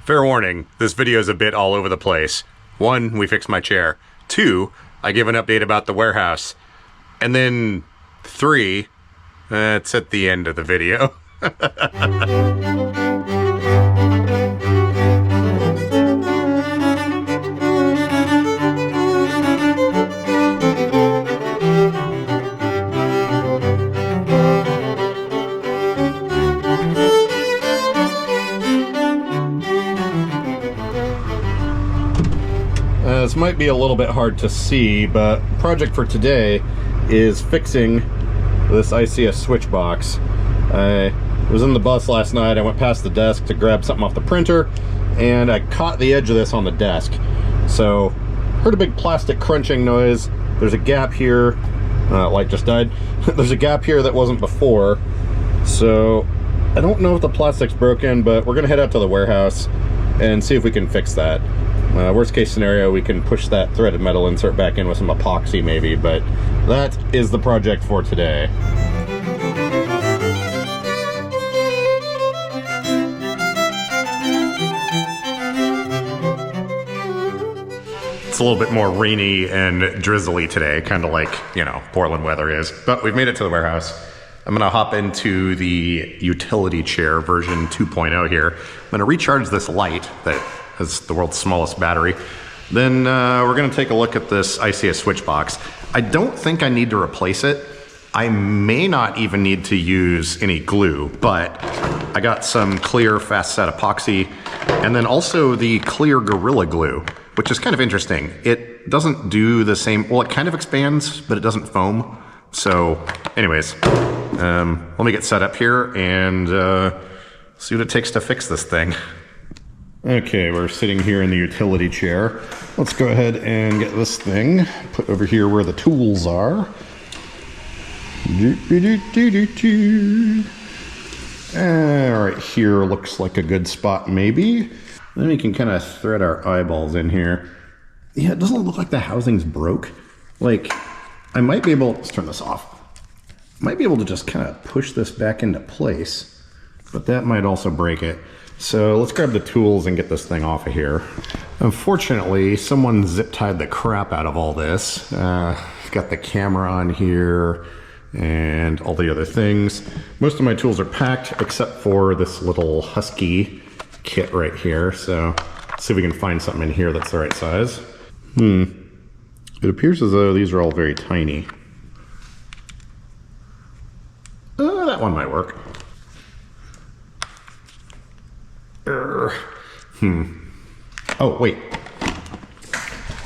Fair warning, this video is a bit all over the place. 1, we fixed my chair. 2, I give an update about the warehouse. And then 3, it's at the end of the video. This might be a little bit hard to see, but project for today is fixing this ICS switch box. I was in the bus last night. I went past the desk to grab something off the printer, and I caught the edge of this on the desk. So, heard a big plastic crunching noise. There's a gap here. Light just died. There's a gap here that wasn't before. So, I don't know if the plastic's broken, but we're gonna head out to the warehouse and see if we can fix that. Worst case scenario, we can push that threaded metal insert back in with some epoxy maybe, but that is the project for today. It's a little bit more rainy and drizzly today, kind of like, you know, Portland weather is, but we've made it to the warehouse. I'm gonna hop into the utility chair version 2.0 here. I'm gonna recharge this light that has the world's smallest battery. Then we're gonna take a look at this ICS switch box. I don't think I need to replace it. I may not even need to use any glue, but I got some clear fast set epoxy and then also the clear Gorilla Glue, which is kind of interesting. It doesn't do the same, well, it kind of expands, but it doesn't foam. So anyways, let me get set up here and see what it takes to fix this thing. Okay, we're sitting here in the utility chair. Let's go ahead and get this thing put over here where the tools are. Right here looks like a good spot maybe. Then we can kind of thread our eyeballs in here. Yeah, it doesn't look like the housing's broke. Like, I might be able, let's turn this off. Might be able to just kind of push this back into place, but that might also break it. So let's grab the tools and get this thing off of here. Unfortunately, someone zip tied the crap out of all this. Got the camera on here and all the other things. Most of my tools are packed except for this little Husky kit right here. So let's see if we can find something in here that's the right size. It appears as though these are all very tiny. That one might work. Oh, wait.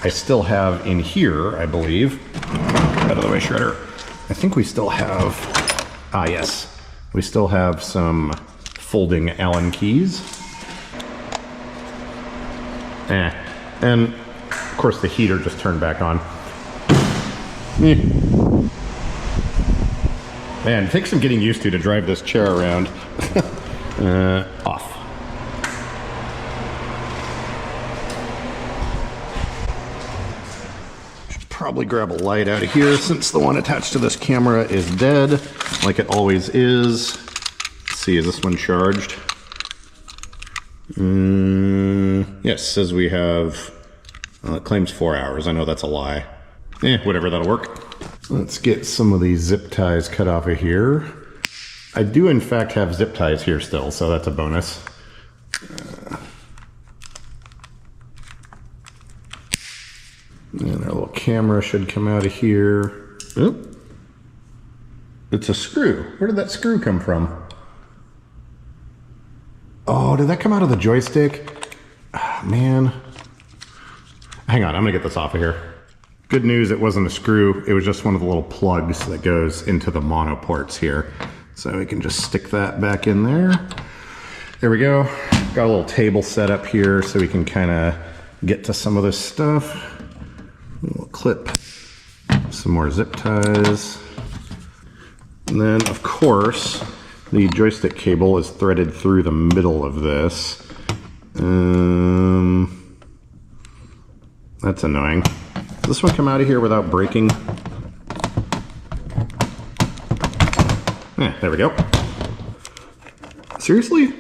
I still have in here, I believe. Out of the way, shredder. I think we still have, yes. We still have some folding Allen keys. And of course the heater just turned back on. Man, it takes some getting used to drive this chair around. Off. Probably grab a light out of here since the one attached to this camera is dead, like it always is. Let's see, is this one charged? Yes, says we have, it claims 4 hours. I know that's a lie. Whatever, that'll work. Let's get some of these zip ties cut off of here. I do in fact have zip ties here still, so that's a bonus. And our little camera should come out of here. Oop. It's a screw. Where did that screw come from? Oh, did that come out of the joystick? Man. Hang on, I'm gonna get this off of here. Good news, it wasn't a screw. It was just one of the little plugs that goes into the mono ports here. So we can just stick that back in there. There we go. Got a little table set up here so we can kind of get to some of this stuff. We'll clip some more zip ties. And then, of course, the joystick cable is threaded through the middle of this. That's annoying. Does this one come out of here without breaking? There we go. Seriously?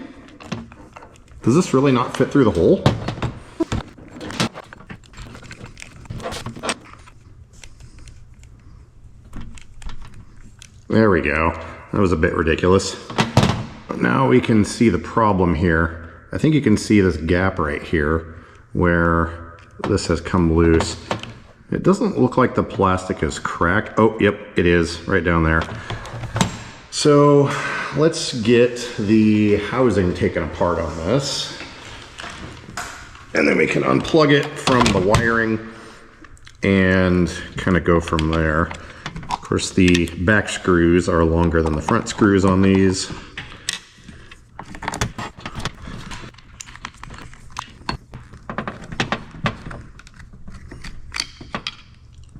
Does this really not fit through the hole? There we go. That was a bit ridiculous. But now we can see the problem here. I think you can see this gap right here where this has come loose. It doesn't look like the plastic is cracked. Oh, yep, it is right down there. So let's get the housing taken apart on this. And then we can unplug it from the wiring and kind of go from there. Of course, the back screws are longer than the front screws on these.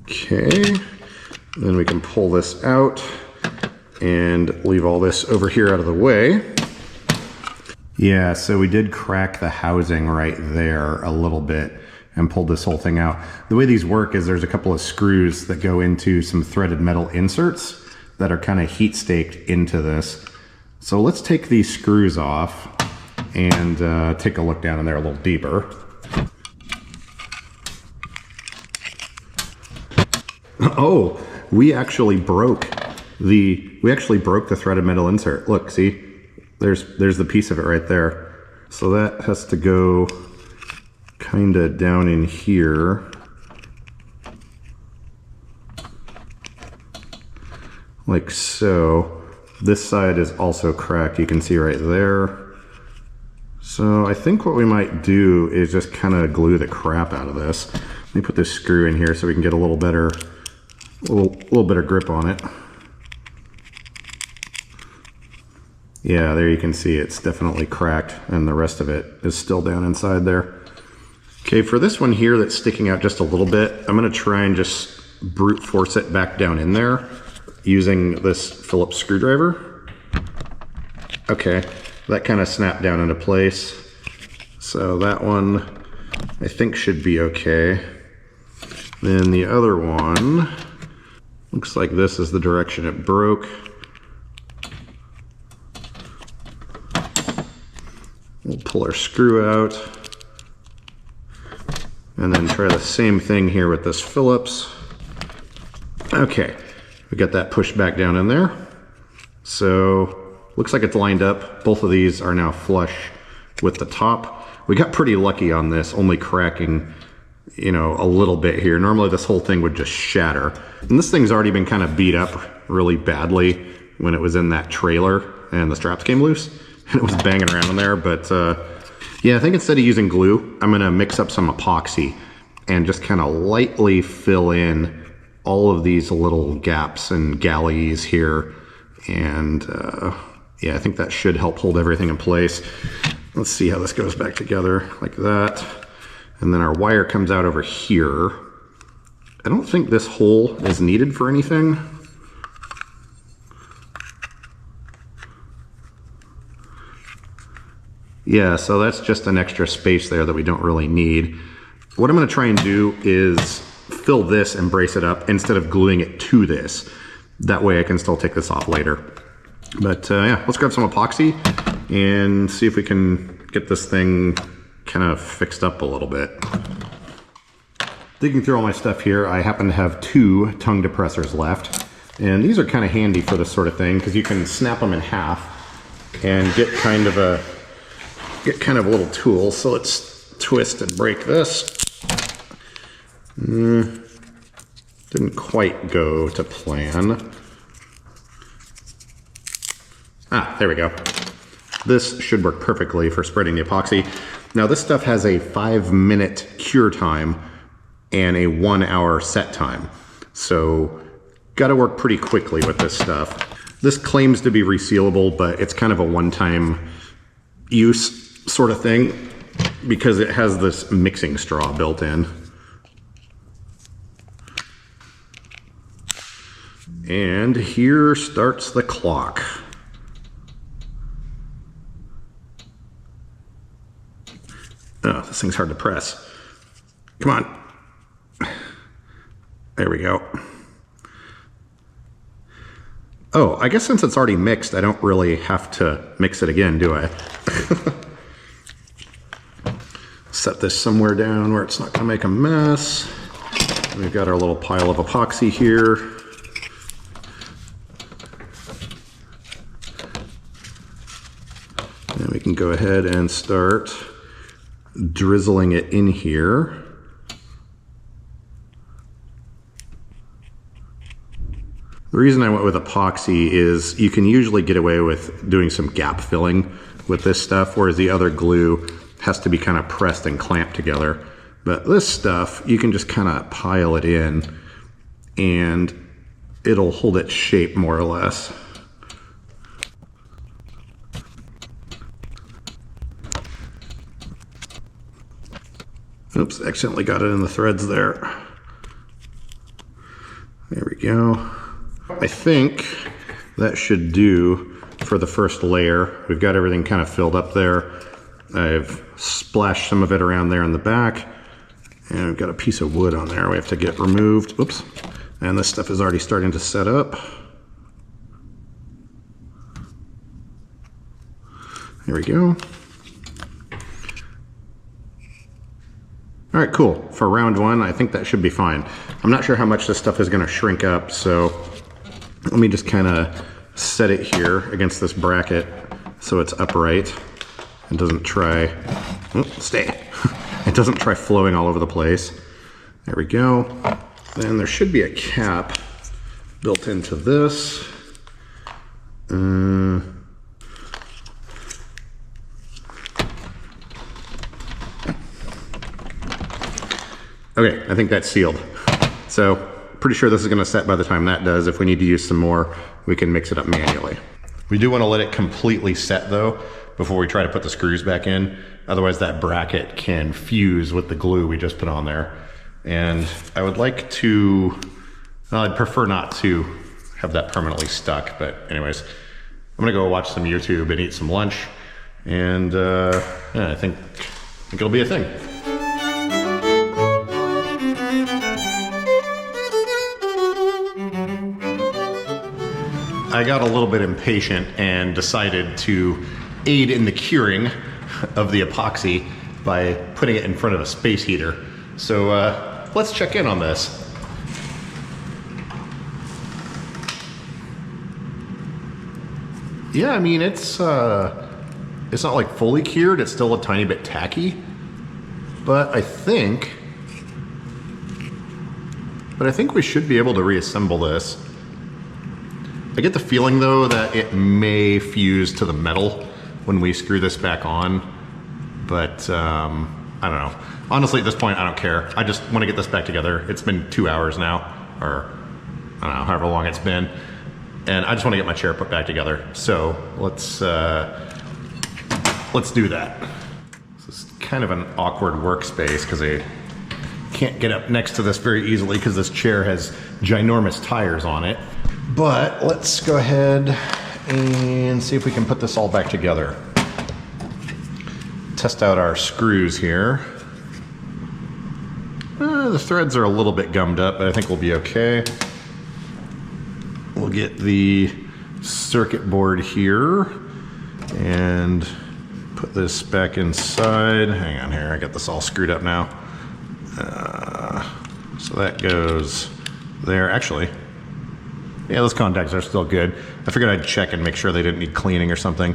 Okay, then we can pull this out and leave all this over here out of the way. Yeah, so we did crack the housing right there a little bit and pulled this whole thing out. The way these work is there's a couple of screws that go into some threaded metal inserts that are kind of heat staked into this. So let's take these screws off and take a look down in there a little deeper. Oh, we actually broke the threaded metal insert. Look, see? There's the piece of it right there. So that has to go kind of down in here. Like so. This side is also cracked, you can see right there. So I think what we might do is just kind of glue the crap out of this. Let me put this screw in here so we can get a little better grip on it. Yeah, there you can see it's definitely cracked and the rest of it is still down inside there. Okay, for this one here that's sticking out just a little bit, I'm gonna try and just brute force it back down in there using this Phillips screwdriver. Okay, that kind of snapped down into place. So that one I think should be okay. Then the other one, looks like this is the direction it broke. We'll pull our screw out and then try the same thing here with this Phillips. Okay, we got that pushed back down in there. So looks like it's lined up. Both of these are now flush with the top. We got pretty lucky on this, only cracking, you know, a little bit here. Normally this whole thing would just shatter. And this thing's already been kind of beat up really badly when it was in that trailer and the straps came loose. And it was banging around in there, but yeah, I think instead of using glue, I'm gonna mix up some epoxy and just kind of lightly fill in all of these little gaps and galleys here. And yeah, I think that should help hold everything in place. Let's see how this goes back together like that. And then our wire comes out over here. I don't think this hole is needed for anything. Yeah, so that's just an extra space there that we don't really need. What I'm gonna try and do is fill this and brace it up instead of gluing it to this. That way I can still take this off later. But yeah, let's grab some epoxy and see if we can get this thing kind of fixed up a little bit. Digging through all my stuff here, I happen to have 2 tongue depressors left. And these are kind of handy for this sort of thing because you can snap them in half and get kind of a little tool. So let's twist and break this. Didn't quite go to plan. Ah, there we go. This should work perfectly for spreading the epoxy. Now this stuff has a 5-minute cure time and a 1-hour set time. So gotta work pretty quickly with this stuff. This claims to be resealable, but it's kind of a one-time use sort of thing because it has this mixing straw built in. And here starts the clock. Oh, this thing's hard to press. Come on. There we go. Oh, I guess since it's already mixed, I don't really have to mix it again, do I? set this somewhere down where it's not gonna make a mess. And we've got our little pile of epoxy here. And we can go ahead and start drizzling it in here. The reason I went with epoxy is you can usually get away with doing some gap filling with this stuff, whereas the other glue has to be kind of pressed and clamped together. But this stuff, you can just kind of pile it in and it'll hold its shape more or less. Oops, accidentally got it in the threads there. There we go. I think that should do for the first layer. We've got everything kind of filled up there. I've splashed some of it around there in the back. And we've got a piece of wood on there we have to get removed. Oops. And this stuff is already starting to set up. There we go. All right, cool. For round one, I think that should be fine. I'm not sure how much this stuff is gonna shrink up, so let me just kind of set it here against this bracket so it's upright and doesn't try, it doesn't try flowing all over the place. There we go. Then there should be a cap built into this. Okay, I think that's sealed. So pretty sure this is gonna set by the time that does. If we need to use some more, we can mix it up manually. We do wanna let it completely set though, before we try to put the screws back in. Otherwise that bracket can fuse with the glue we just put on there. And I would like to, well, I'd prefer not to have that permanently stuck, but anyways, I'm gonna go watch some YouTube and eat some lunch. And yeah, I think it'll be a thing. I got a little bit impatient and decided to aid in the curing of the epoxy by putting it in front of a space heater. So let's check in on this. Yeah, I mean, it's not like fully cured. It's still a tiny bit tacky, but I think we should be able to reassemble this. I get the feeling though that it may fuse to the metal when we screw this back on, but I don't know. Honestly, at this point, I don't care. I just want to get this back together. It's been 2 hours now, or I don't know, however long it's been, and I just want to get my chair put back together. So let's do that. This is kind of an awkward workspace because I can't get up next to this very easily because this chair has ginormous tires on it. But let's go ahead and see if we can put this all back together. Test out our screws here. The threads are a little bit gummed up, but I think we'll be okay. We'll get the circuit board here and put this back inside. Hang on here, I got this all screwed up now. So that goes there. Actually, yeah, those contacts are still good. I figured I'd check and make sure they didn't need cleaning or something.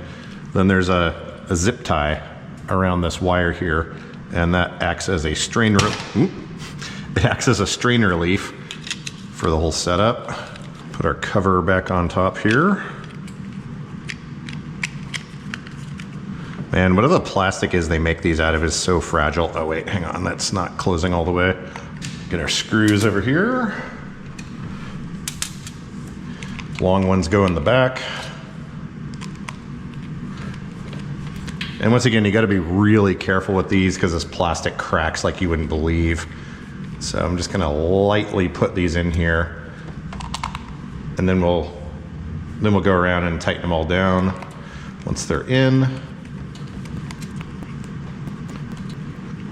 Then there's a zip tie around this wire here, and that acts as a strain it acts as a strain relief for the whole setup. Put our cover back on top here. And whatever the plastic is they make these out of is so fragile. Oh wait, hang on, that's not closing all the way. Get our screws over here. Long ones go in the back. And once again, you gotta be really careful with these because this plastic cracks like you wouldn't believe. So I'm just gonna lightly put these in here, and then we'll go around and tighten them all down once they're in.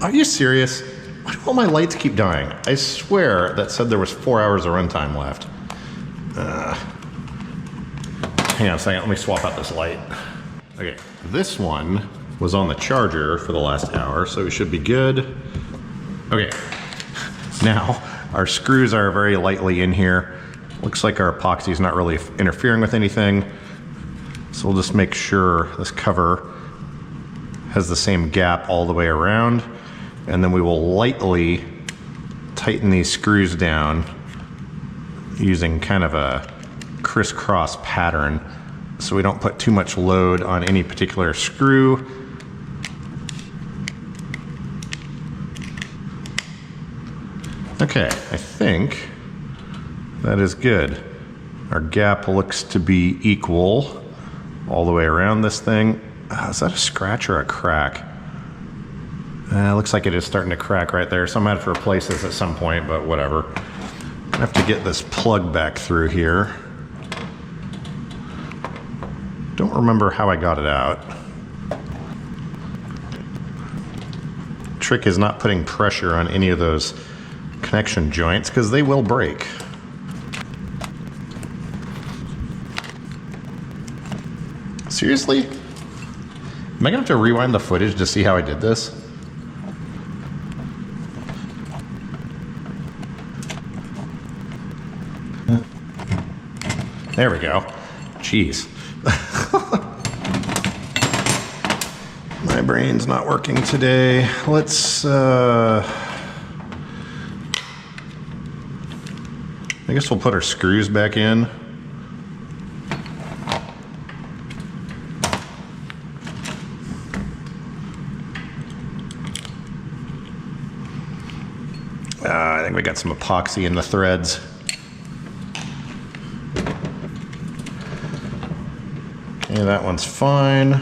Are you serious? Why do all my lights keep dying? I swear that said there was 4 hours of runtime left. Hang on a second, let me swap out this light. Okay, this one was on the charger for the last hour, so we should be good. Okay, now our screws are very lightly in here. Looks like our epoxy is not really interfering with anything. So we'll just make sure this cover has the same gap all the way around. And then we will lightly tighten these screws down using kind of a crisscross pattern so we don't put too much load on any particular screw. Okay, I think that is good. Our gap looks to be equal all the way around this thing. Is that a scratch or a crack? Looks like it is starting to crack right there, so I'm gonna have to replace this at some point, but whatever. I have to get this plug back through here. Don't remember how I got it out. Trick is not putting pressure on any of those connection joints because they will break. Seriously? Am I gonna have to rewind the footage to see how I did this? There we go. Jeez. My brain's not working today. Let's, I guess we'll put our screws back in. I think we got some epoxy in the threads. Okay, that one's fine.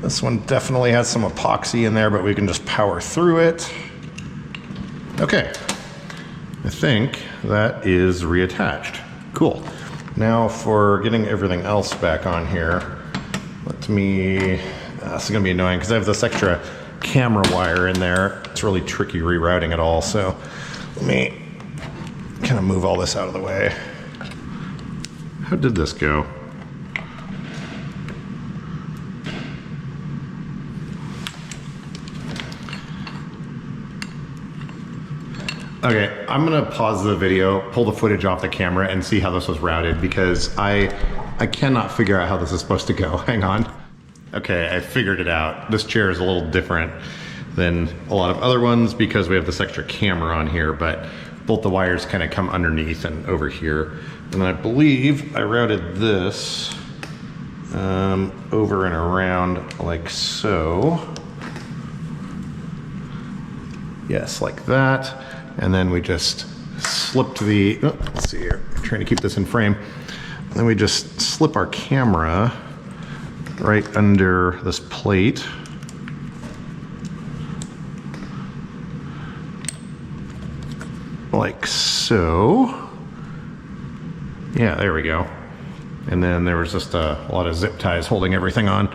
This one definitely has some epoxy in there, but we can just power through it. Okay, I think that is reattached. Cool. Now for getting everything else back on here, let me, this is gonna be annoying because I have this extra camera wire in there. It's really tricky rerouting it all, so let me kind of move all this out of the way. How did this go? Okay, I'm gonna pause the video, pull the footage off the camera, and see how this was routed because I cannot figure out how this is supposed to go. Hang on. Okay, I figured it out. This chair is a little different than a lot of other ones because we have this extra camera on here, but both the wires kind of come underneath and over here. And I believe I routed this over and around like so. Yes, like that. And then we just slipped the, oh, let's see here, I'm trying to keep this in frame. And then we just slip our camera right under this plate. Like so. Yeah, there we go. And then there was just a lot of zip ties holding everything on.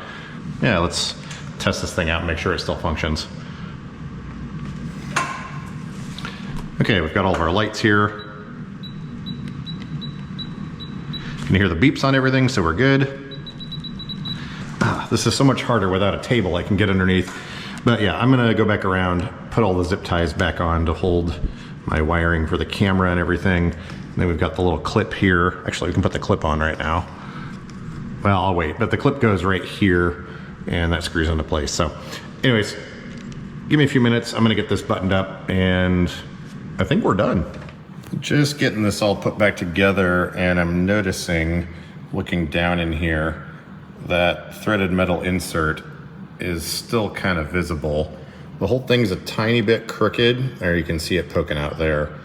Yeah, let's test this thing out and make sure it still functions. Okay, we've got all of our lights here. You can hear the beeps on everything, so we're good. This is so much harder without a table I can get underneath. But yeah, I'm gonna go back around, put all the zip ties back on to hold my wiring for the camera and everything. And then we've got the little clip here. Actually, we can put the clip on right now. Well, I'll wait, but the clip goes right here and that screws into place. So anyways, give me a few minutes. I'm gonna get this buttoned up and I think we're done. Just getting this all put back together, and I'm noticing, looking down in here, that threaded metal insert is still kind of visible. The whole thing's a tiny bit crooked, there you can see it poking out there.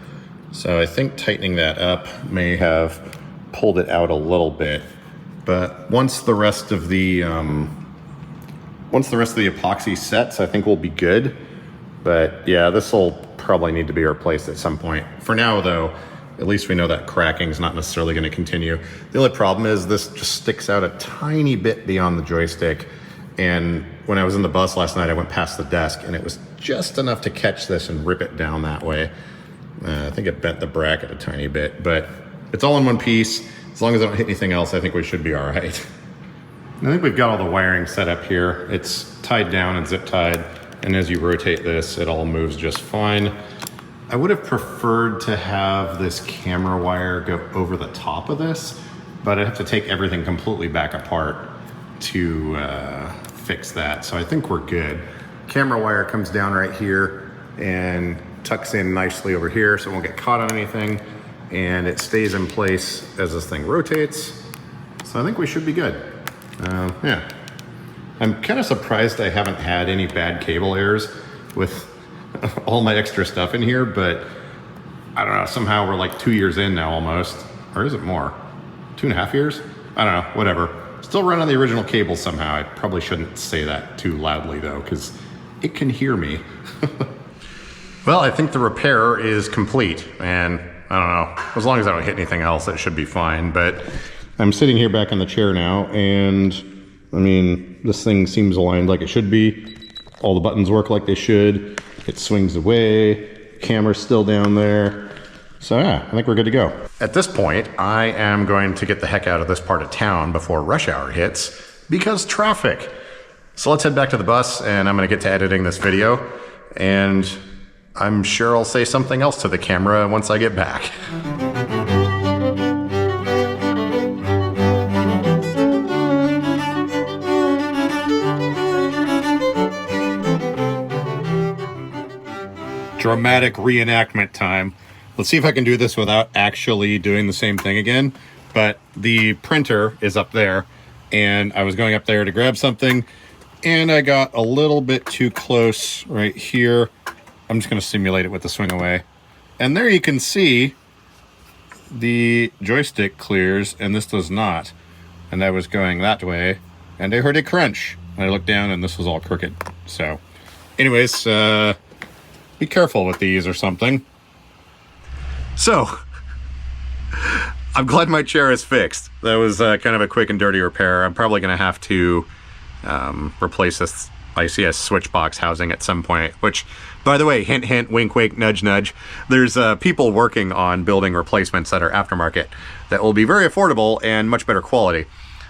So I think tightening that up may have pulled it out a little bit. But once the rest of the epoxy sets, I think we'll be good. But yeah, this will probably need to be replaced at some point. For now though, at least we know that cracking is not necessarily going to continue. The only problem is this just sticks out a tiny bit beyond the joystick. And when I was in the bus last night, I went past the desk and it was just enough to catch this and rip it down that way. I think it bent the bracket a tiny bit, but it's all in one piece. As long as I don't hit anything else, I think we should be all right. I think we've got all the wiring set up here. It's tied down and zip tied, and as you rotate this, it all moves just fine. I would have preferred to have this camera wire go over the top of this, but I'd have to take everything completely back apart to fix that. So I think we're good. Camera wire comes down right here and tucks in nicely over here so it won't get caught on anything, and it stays in place as this thing rotates. So I think we should be good. Yeah. I'm kind of surprised I haven't had any bad cable errors with all my extra stuff in here, but I don't know, somehow we're like 2 years in now almost, or is it more? 2.5 years? I don't know, whatever. Still run on the original cable somehow. I probably shouldn't say that too loudly though, because it can hear me. Well, I think the repair is complete, and I don't know, as long as I don't hit anything else, it should be fine. But I'm sitting here back in the chair now, and I mean, this thing seems aligned like it should be. All the buttons work like they should. It swings away. Camera's still down there. So yeah, I think we're good to go. At this point, I am going to get the heck out of this part of town before rush hour hits, because traffic. So let's head back to the bus, and I'm gonna get to editing this video, and I'm sure I'll say something else to the camera once I get back. Dramatic reenactment time. Let's see if I can do this without actually doing the same thing again. But the printer is up there, and I was going up there to grab something, and I got a little bit too close right here. I'm just going to simulate it with the swing away. And there you can see the joystick clears, and this does not. And I was going that way, and I heard a crunch. And I looked down, and this was all crooked. So, anyways, be careful with these or something. So, I'm glad my chair is fixed. That was kind of a quick and dirty repair. I'm probably going to have to replace this ICS switch box housing at some point, which, by the way, hint, hint, wink, wink, nudge, nudge. There's people working on building replacements that are aftermarket that will be very affordable and much better quality.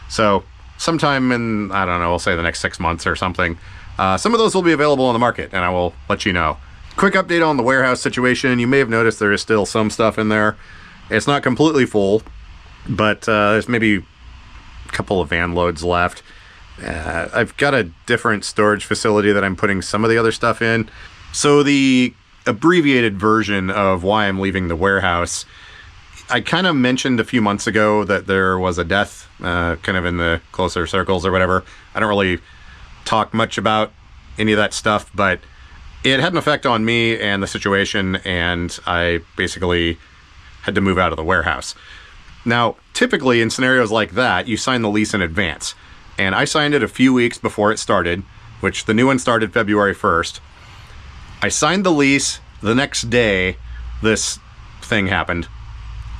So, sometime in, I don't know, we'll say the next 6 months or something, some of those will be available on the market, and I will let you know. Quick update on the warehouse situation. You may have noticed there is still some stuff in there. It's not completely full, but there's maybe a couple of van loads left. I've got a different storage facility that I'm putting some of the other stuff in. So the abbreviated version of why I'm leaving the warehouse, I kind of mentioned a few months ago that there was a death kind of in the closer circles or whatever. I don't really talk much about any of that stuff, but it had an effect on me and the situation, and I basically had to move out of the warehouse. Now, typically in scenarios like that, you sign the lease in advance. And I signed it a few weeks before it started, which the new one started February 1st. I signed the lease. The next day, this thing happened.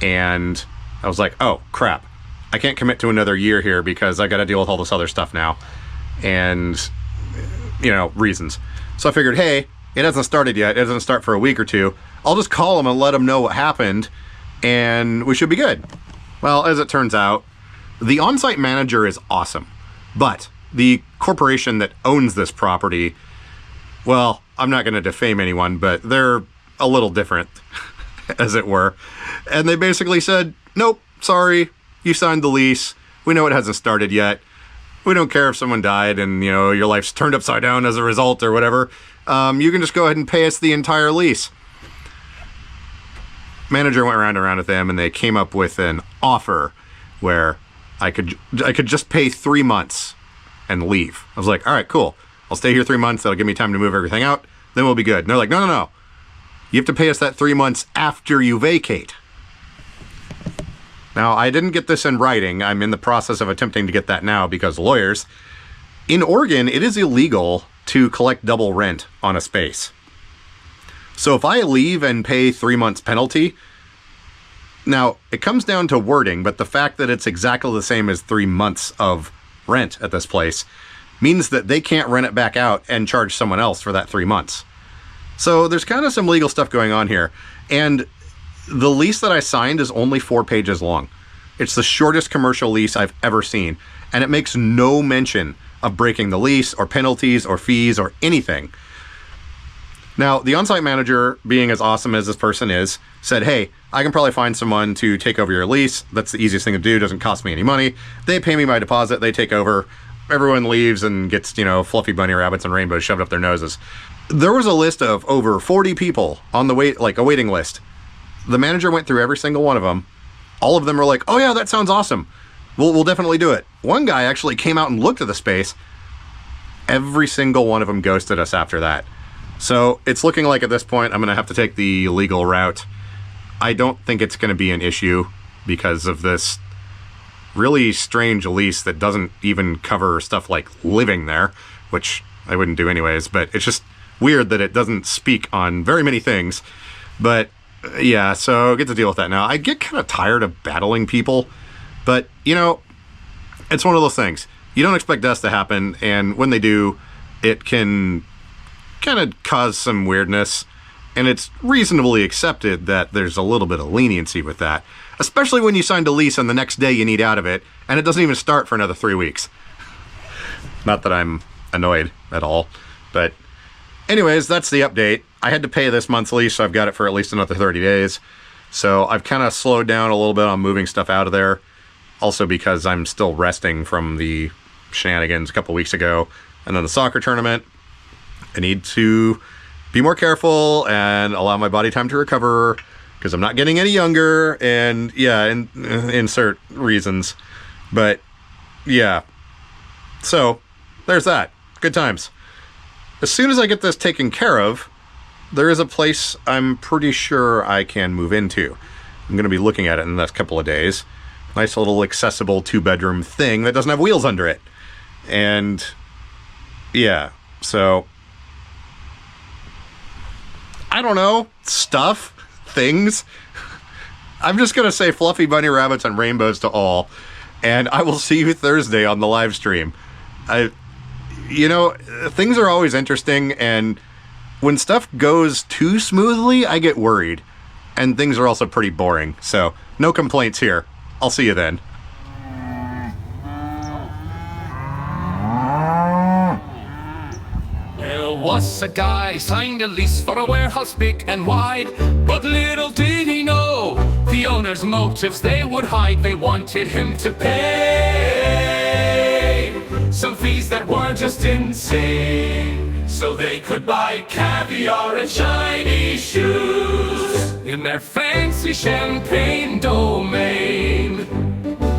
And I was like, oh, crap. I can't commit to another year here because I got to deal with all this other stuff now. And, you know, reasons. So I figured, hey, it hasn't started yet. It doesn't start for a week or two. I'll just call them and let them know what happened, and we should be good. Well, as it turns out, the on-site manager is awesome, but the corporation that owns this property, well, I'm not going to defame anyone, but they're a little different, as it were. And they basically said, nope, sorry, you signed the lease. We know it hasn't started yet. We don't care if someone died and, you know, your life's turned upside down as a result or whatever. You can just go ahead and pay us the entire lease. Manager went round and round with them, and they came up with an offer where I could just pay 3 months and leave. I was like, all right, cool. I'll stay here 3 months. That'll give me time to move everything out. Then we'll be good. And they're like, no. You have to pay us that 3 months after you vacate. Now, I didn't get this in writing. I'm in the process of attempting to get that now because lawyers. In Oregon, it is illegal to collect double rent on a space. So if I leave and pay 3 months penalty, now it comes down to wording, but the fact that it's exactly the same as 3 months of rent at this place means that they can't rent it back out and charge someone else for that 3 months. So there's kind of some legal stuff going on here. And the lease that I signed is only 4 pages long. It's the shortest commercial lease I've ever seen, and it makes no mention of breaking the lease or penalties or fees or anything. Now, the on-site manager, being as awesome as this person is, said, hey, I can probably find someone to take over your lease. That's the easiest thing to do. Doesn't cost me any money. They pay me my deposit. They take over. Everyone leaves and gets, fluffy bunny rabbits and rainbows shoved up their noses. There was a list of over 40 people on the a waiting list. The manager went through every single one of them. All of them were like, oh yeah, that sounds awesome. We'll definitely do it. One guy actually came out and looked at the space. Every single one of them ghosted us after that. So it's looking like at this point, I'm going to have to take the legal route. I don't think it's going to be an issue because of this really strange lease that doesn't even cover stuff like living there, which I wouldn't do anyways, but it's just weird that it doesn't speak on very many things. But yeah, so I get to deal with that now. I get kind of tired of battling people, but it's one of those things. You don't expect deaths to happen, and when they do, it can kind of cause some weirdness, and it's reasonably accepted that there's a little bit of leniency with that, especially when you signed a lease and the next day you need out of it, and it doesn't even start for another 3 weeks. Not that I'm annoyed at all, but anyways, that's the update. I had to pay this month's lease, so I've got it for at least another 30 days. So I've kind of slowed down a little bit on moving stuff out of there, also because I'm still resting from the shenanigans a couple weeks ago, and then the soccer tournament. I need to be more careful and allow my body time to recover because I'm not getting any younger, and insert reasons. But yeah, so there's that. Good times. As soon as I get this taken care of, there is a place I'm pretty sure I can move into. I'm going to be looking at it in the next couple of days. Nice little accessible 2-bedroom thing that doesn't have wheels under it. And yeah, so I don't know, things. I'm just going to say fluffy bunny rabbits and rainbows to all, and I will see you Thursday on the live stream. Things are always interesting, and when stuff goes too smoothly, I get worried, and things are also pretty boring, so no complaints here. I'll see you then. Was a guy signed a lease for a warehouse big and wide, but little did he know the owner's motives they would hide. They wanted him to pay some fees that were just insane, so they could buy caviar and shiny shoes in their fancy champagne domain.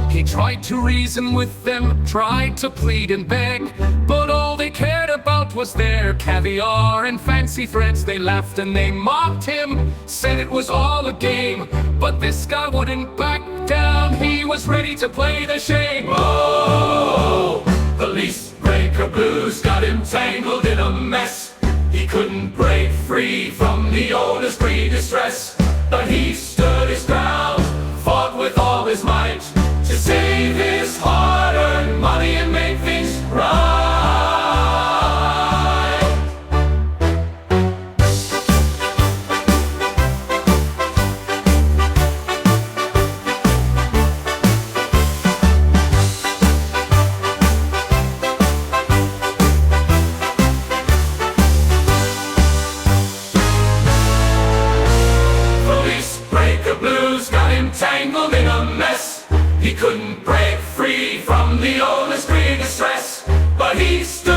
He tried to reason with them, tried to plead and beg, but all they cared about was their caviar and fancy threads. They laughed and they mocked him, said it was all a game, but this guy wouldn't back down. He was ready to play the shame. Oh, the lease breaker blues got him tangled in a mess. He couldn't break free from the owner's greed distress, but he stood his ground, fought with all his might to save his hard-earned money and make things right. Police breaker blues got him tangled in a mess. He couldn't break free from the owner's greed distress, but he stood